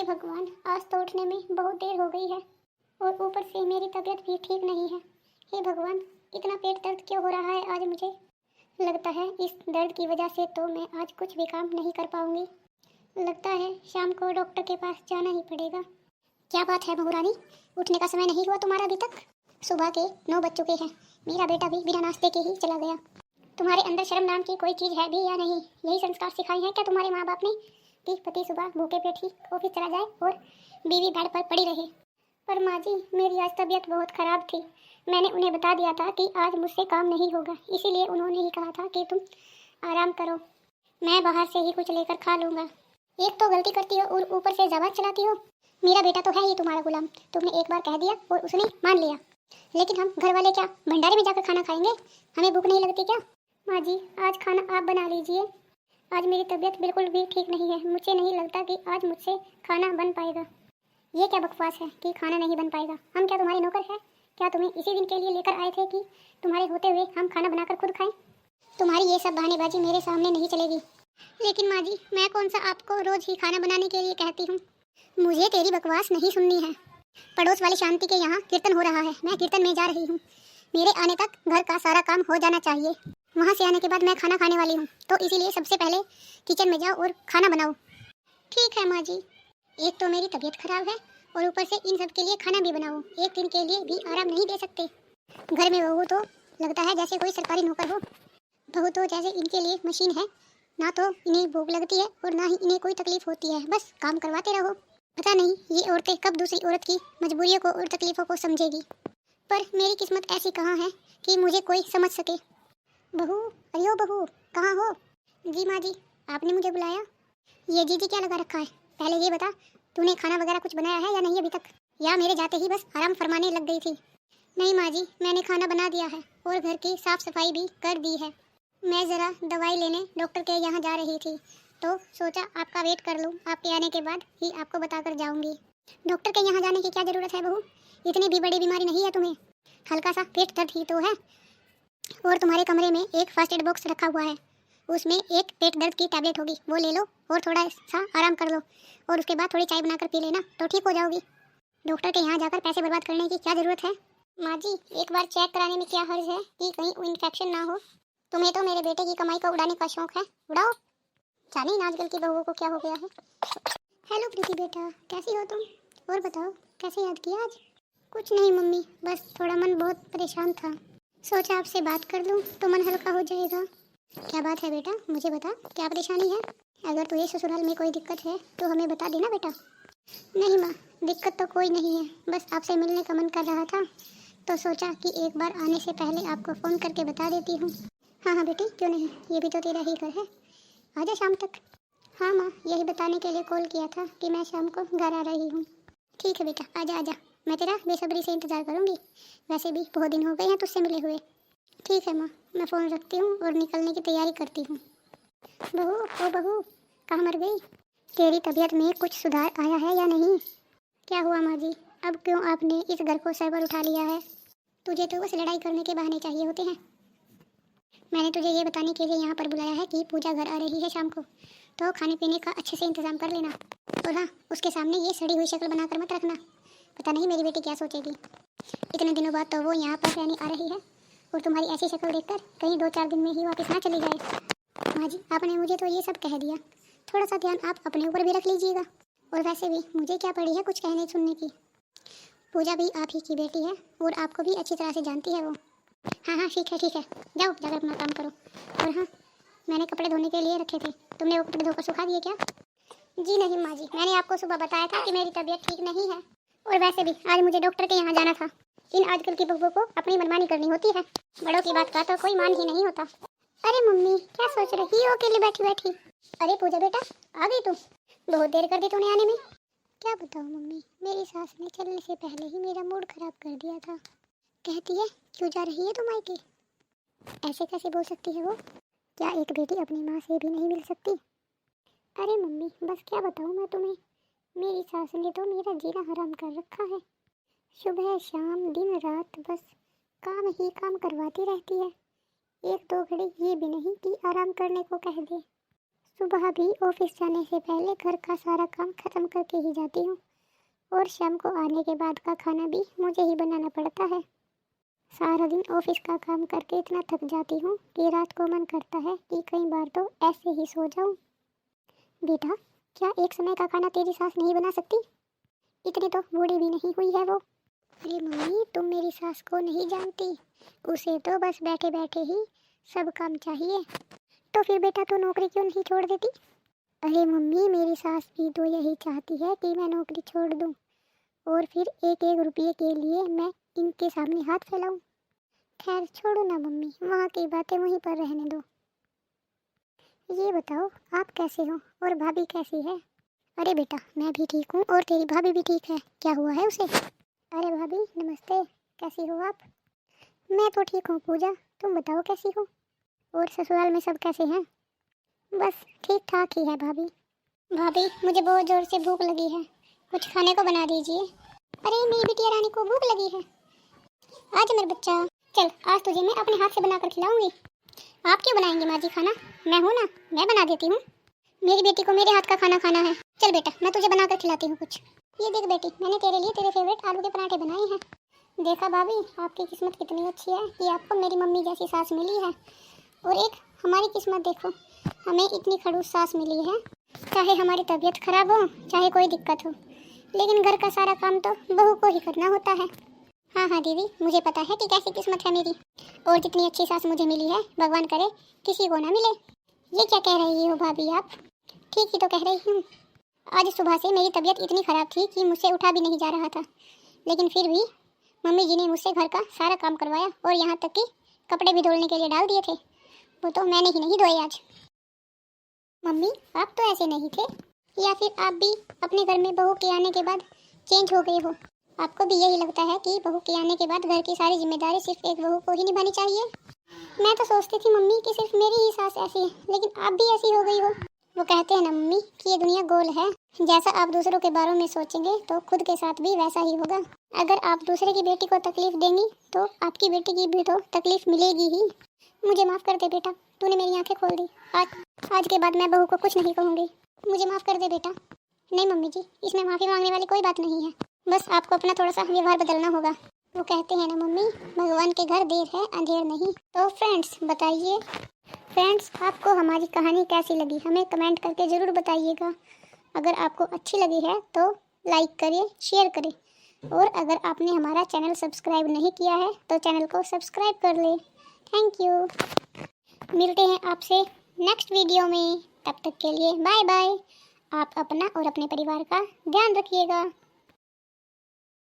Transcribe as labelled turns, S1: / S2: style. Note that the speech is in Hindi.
S1: हे भगवान, आज तो उठने में बहुत देर हो गई है और ऊपर से मेरी तबीयत भी ठीक नहीं है। हे भगवान, इतना पेट दर्द क्यों हो रहा है आज मुझे। लगता है इस दर्द की वजह से तो मैं आज कुछ भी काम नहीं कर पाऊंगी। लगता है शाम को डॉक्टर के पास जाना ही पड़ेगा। क्या बात है बहू रानी, उठने का समय नहीं हुआ तुम्हारा अभी तक? सुबह के 9 बज चुके हैं। मेरा बेटा भी बिना नाश्ते के ही चला गया। तुम्हारे अंदर शर्म नाम की कोई चीज़ है भी या नहीं? यही संस्कार सिखाए हैं क्या तुम्हारे माँ बाप ने कि पति सुबह भूखे पेट ही ऑफिस चला जाए और बीवी बेड पर पड़ी रहे? पर माँ जी, मेरी आज तबीयत बहुत ख़राब थी। मैंने उन्हें बता दिया था कि आज मुझसे काम नहीं होगा, इसीलिए उन्होंने ही कहा था कि तुम आराम करो, मैं बाहर से ही कुछ लेकर खा लूँगा। एक तो गलती करती हो और ऊपर से ज़बान चलाती हो। मेरा बेटा तो है ही तुम्हारा गुलाम, तुमने एक बार कह दिया और उसने मान लिया। लेकिन हम घर वाले क्या भंडारे में जाकर खाना खाएंगे? हमें भूख नहीं लगती क्या? माँ जी, आज खाना आप बना लीजिए। आज मेरी तबीयत बिल्कुल भी ठीक नहीं है। मुझे नहीं लगता कि आज मुझसे खाना बन पाएगा। ये क्या बकवास है कि खाना नहीं बन पाएगा? हम क्या तुम्हारे नौकर हैं? क्या तुम्हें इसी दिन के लिए लेकर आए थे कि तुम्हारे होते हुए हम खाना बनाकर खुद खाएं? तुम्हारी ये सब बहानेबाजी मेरे सामने नहीं चलेगी। लेकिन माँ जी, मैं कौन सा आपको रोज ही खाना बनाने के लिए कहती हूँ? मुझे तेरी बकवास नहीं सुननी है। पड़ोस वाली शांति के यहाँ कीर्तन हो रहा है, मैं कीर्तन में जा रही हूँ। मेरे आने तक घर का सारा काम हो जाना चाहिए। वहाँ से आने के बाद मैं खाना खाने वाली हूँ, तो इसीलिए सबसे पहले किचन में जाओ और खाना बनाओ। ठीक है माँ जी। एक तो मेरी तबीयत खराब है और ऊपर से इन सब के लिए खाना भी बनाओ। एक दिन के लिए भी आराम नहीं दे सकते? घर में बहू तो लगता है जैसे कोई सरकारी नौकर हो। बहू तो जैसे इनके लिए मशीन है, ना तो इन्हें भूख लगती है और ना ही इन्हें कोई तकलीफ होती है, बस काम करवाते रहो। पता नहीं ये औरतें कब दूसरी औरत की मजबूरियों को और तकलीफों को समझेगी। पर मेरी किस्मत ऐसी कहाँ है कि मुझे कोई समझ सके। बहू, अरे ओ बहू, कहाँ हो? जी माँ जी, आपने मुझे बुलाया? ये जी क्या लगा रखा है? पहले ये बता, तूने खाना वगैरह कुछ बनाया है या नहीं अभी तक? या मेरे जाते ही बस आराम फरमाने लग गई थी? नहीं माँ जी, मैंने खाना बना दिया है और घर की साफ सफाई भी कर दी है। मैं ज़रा दवाई लेने डॉक्टर के यहाँ जा रही थी, तो सोचा आपका वेट कर लूँ, आपके आने के बाद ही आपको बताकर जाऊँगी। डॉक्टर के यहाँ जाने की क्या ज़रूरत है बहू? इतनी भी बड़ी बीमारी नहीं है तुम्हें, हल्का सा पेट दर्द ही तो है। और तुम्हारे कमरे में एक फर्स्ट एड बॉक्स रखा हुआ है, उसमें एक पेट दर्द की टैबलेट होगी, वो ले लो और थोड़ा सा आराम कर लो और उसके बाद थोड़ी चाय बनाकर पी लेना, तो ठीक हो जाओगी। डॉक्टर के यहाँ जाकर पैसे बर्बाद करने की क्या ज़रूरत है? माँ जी, एक बार चेक कराने में क्या हर्ज है कि कहीं इन्फेक्शन ना हो। तुम्हें तो मेरे बेटे की कमाई को उड़ाने का शौक है, उड़ाओ। जाने इन आजकल की बहुओं को क्या हो गया है। हेलो प्रीति बेटा, कैसी हो तुम? और बताओ, कैसे याद किया आज? कुछ नहीं मम्मी, बस थोड़ा मन बहुत परेशान था, सोचा आपसे बात कर लूँ तो मन हल्का हो जाएगा। क्या बात है बेटा, मुझे बता, क्या परेशानी है? अगर तुझे ससुराल में कोई दिक्कत है तो हमें बता देना बेटा। नहीं माँ, दिक्कत तो कोई नहीं है, बस आपसे मिलने का मन कर रहा था, तो सोचा कि एक बार आने से पहले आपको फ़ोन करके बता देती हूँ। हाँ हाँ बेटी, क्यों नहीं, ये भी तो तेरा ही घर है, आजा शाम तक। हाँ माँ, यही बताने के लिए कॉल किया था कि मैं शाम को घर आ रही हूँ। ठीक है बेटा, आजा आजा, मैं तेरा बेसब्री से इंतज़ार करूँगी। वैसे भी बहुत दिन हो गए हैं तुझसे मिले हुए। ठीक है माँ, मैं फ़ोन रखती हूँ और निकलने की तैयारी करती हूँ। बहू, ओ बहू, कहाँ मर गई? तेरी तबीयत में कुछ सुधार आया है या नहीं? क्या हुआ माँ जी, अब क्यों आपने इस घर को सर पर उठा लिया है? तुझे तो बस लड़ाई करने के बहाने चाहिए होते हैं। मैंने तुझे ये बताने के लिए यहाँ पर बुलाया है कि पूजा घर आ रही है शाम को, तो खाने पीने का अच्छे से इंतज़ाम कर लेना। और हाँ, उसके सामने ये सड़ी हुई शक्ल बनाकर मत रखना, पता नहीं मेरी बेटी क्या सोचेगी। इतने दिनों बाद तो वो यहाँ पर रहने आ रही है और तुम्हारी ऐसी शक्ल देखकर कहीं 2-4 दिन में ही वापस ना चली जाए। माँ जी, आपने मुझे तो ये सब कह दिया, थोड़ा सा ध्यान आप अपने ऊपर भी रख लीजिएगा। और वैसे भी मुझे क्या पड़ी है कुछ कहने सुनने की? पूजा भी आप ही की बेटी है और आपको भी अच्छी तरह से जानती है वो। हाँ हाँ ठीक है, जाओ जाकर अपना काम करो। और हाँ, मैंने कपड़े धोने के लिए रखे थे, तुमने वो कपड़े धोकर सुखा दिए क्या? जी नहीं माँ जी, मैंने आपको सुबह बताया था कि मेरी तबीयत ठीक नहीं है, और वैसे भी आज मुझे डॉक्टर के यहाँ जाना था। इन आजकल की बहुओं को अपनी मनमानी करनी होती है, बड़ों की बात का तो कोई मान ही नहीं होता। अरे मम्मी, क्या सोच रही हो अकेले बैठी बैठी? अरे पूजा बेटा, आ गई तुम? बहुत देर कर दी तूने आने में। क्या बताऊँ मम्मी, मेरी सास ने चलने से पहले ही मेरा मूड खराब कर दिया था। कहती है क्यों जा रही है तुम मायके? ऐसे कैसे बोल सकती है वो? क्या एक बेटी अपनी माँ से भी नहीं मिल सकती? अरे मम्मी, बस क्या बताऊँ मैं तुम्हें, मेरी सास ने तो मेरा जीना हराम कर रखा है। सुबह शाम दिन रात बस काम ही काम करवाती रहती है। एक दो घड़ी ये भी नहीं कि आराम करने को कह दे। सुबह भी ऑफिस जाने से पहले घर का सारा काम खत्म करके ही जाती हूँ और शाम को आने के बाद का खाना भी मुझे ही बनाना पड़ता है। सारा दिन ऑफिस का काम करके इतना थक जाती हूँ कि रात को मन करता है कि कई बार तो ऐसे ही सो जाऊँ। बेटा, क्या एक समय का खाना तेरी सास नहीं बना सकती? इतनी तो बूढ़ी भी नहीं हुई है वो। अरे मम्मी, तुम मेरी सास को नहीं जानती। उसे तो बस बैठे बैठे ही सब काम चाहिए। तो फिर बेटा तू नौकरी क्यों नहीं छोड़ देती? अरे मम्मी, मेरी सास भी तो यही चाहती है कि मैं नौकरी छोड़ दूं और फिर एक एक रुपये के लिए मैं इनके सामने हाथ फैलाऊं। खैर छोड़ो ना मम्मी, वहाँ की बातें वहीं पर रहने दो। ये बताओ, आप कैसे हो और भाभी कैसी है? अरे बेटा, मैं भी ठीक हूँ और तेरी भाभी भी ठीक है। क्या हुआ है उसे? अरे भाभी नमस्ते, कैसी हो आप? मैं तो ठीक हूँ पूजा, तुम बताओ कैसी हो? और ससुराल में सब कैसे हैं? बस ठीक ठाक ही है भाभी। भाभी, मुझे बहुत ज़ोर से भूख लगी है, कुछ खाने को बना दीजिए। अरे मेरी बिटिया रानी को भूख लगी है। आज मेरा बच्चा, चल आज तुझे मैं अपने हाथ से बनाकर खिलाऊंगी। आप क्यों बनाएंगे माँ जी खाना? मैं हूँ ना, मैं बना देती हूँ। मेरी बेटी को मेरे हाथ का खाना खाना है। चल बेटा, मैं तुझे बनाकर खिलाती हूँ कुछ। ये देख बेटी, मैंने तेरे लिए तेरे फेवरेट आलू के पराठे बनाए हैं। देखा भाभी, आपकी किस्मत कितनी अच्छी है कि आपको मेरी मम्मी जैसी सास मिली है। और एक हमारी किस्मत देखो, हमें इतनी खड़ूस सास मिली है। चाहे हमारी तबीयत खराब हो, चाहे कोई दिक्कत हो, लेकिन घर का सारा काम तो बहू को ही करना होता है। हाँ हाँ दीदी, मुझे पता है कि कैसी किस्मत है मेरी। और जितनी अच्छी सास मुझे मिली है, भगवान करे किसी को ना मिले। ये क्या कह रही हो भाभी आप? ठीक ही तो कह रही हूँ। आज सुबह से मेरी तबीयत इतनी ख़राब थी कि मुझसे उठा भी नहीं जा रहा था, लेकिन फिर भी मम्मी जी ने मुझसे घर का सारा काम करवाया और यहाँ तक कि कपड़े भी धुलने के लिए डाल दिए थे। वो तो मैंने ही नहीं धोए आज। मम्मी, आप तो ऐसे नहीं थे, या फिर आप भी अपने घर में बहू के आने के बाद चेंज हो गए हो? आपको भी यही लगता है कि बहू के आने के बाद घर की सारी जिम्मेदारी सिर्फ एक बहू को ही निभानी चाहिए? मैं तो सोचती थी मम्मी कि सिर्फ मेरी ही सास ऐसी है, लेकिन आप भी ऐसी हो गई हो। वो कहते हैं ना मम्मी कि ये दुनिया गोल है, जैसा आप दूसरों के बारे में सोचेंगे तो खुद के साथ भी वैसा ही होगा। अगर आप दूसरे की बेटी को तकलीफ देंगी तो आपकी बेटी की भी तो तकलीफ मिलेगी ही। मुझे माफ़ कर दे बेटा, तूने मेरी आंखें खोल दी। आज के बाद मैं बहू को कुछ नहीं कहूँगी। मुझे माफ़ कर दे बेटा। नहीं मम्मी जी, इसमें माफ़ी मांगने वाली कोई बात नहीं है, बस आपको अपना थोड़ा सा व्यवहार बदलना होगा। वो कहते हैं ना मम्मी, भगवान के घर देर है अंधेर नहीं। तो फ्रेंड्स बताइए, फ्रेंड्स आपको हमारी कहानी कैसी लगी हमें कमेंट करके ज़रूर बताइएगा। अगर आपको अच्छी लगी है तो लाइक करिए, शेयर करें, और अगर आपने हमारा चैनल सब्सक्राइब नहीं किया है तो चैनल को सब्सक्राइब कर लें। Thank you. मिलते हैं आपसे नेक्स्ट वीडियो में, तब तक के लिए बाय बाय। आप अपना और अपने परिवार का ध्यान रखिएगा।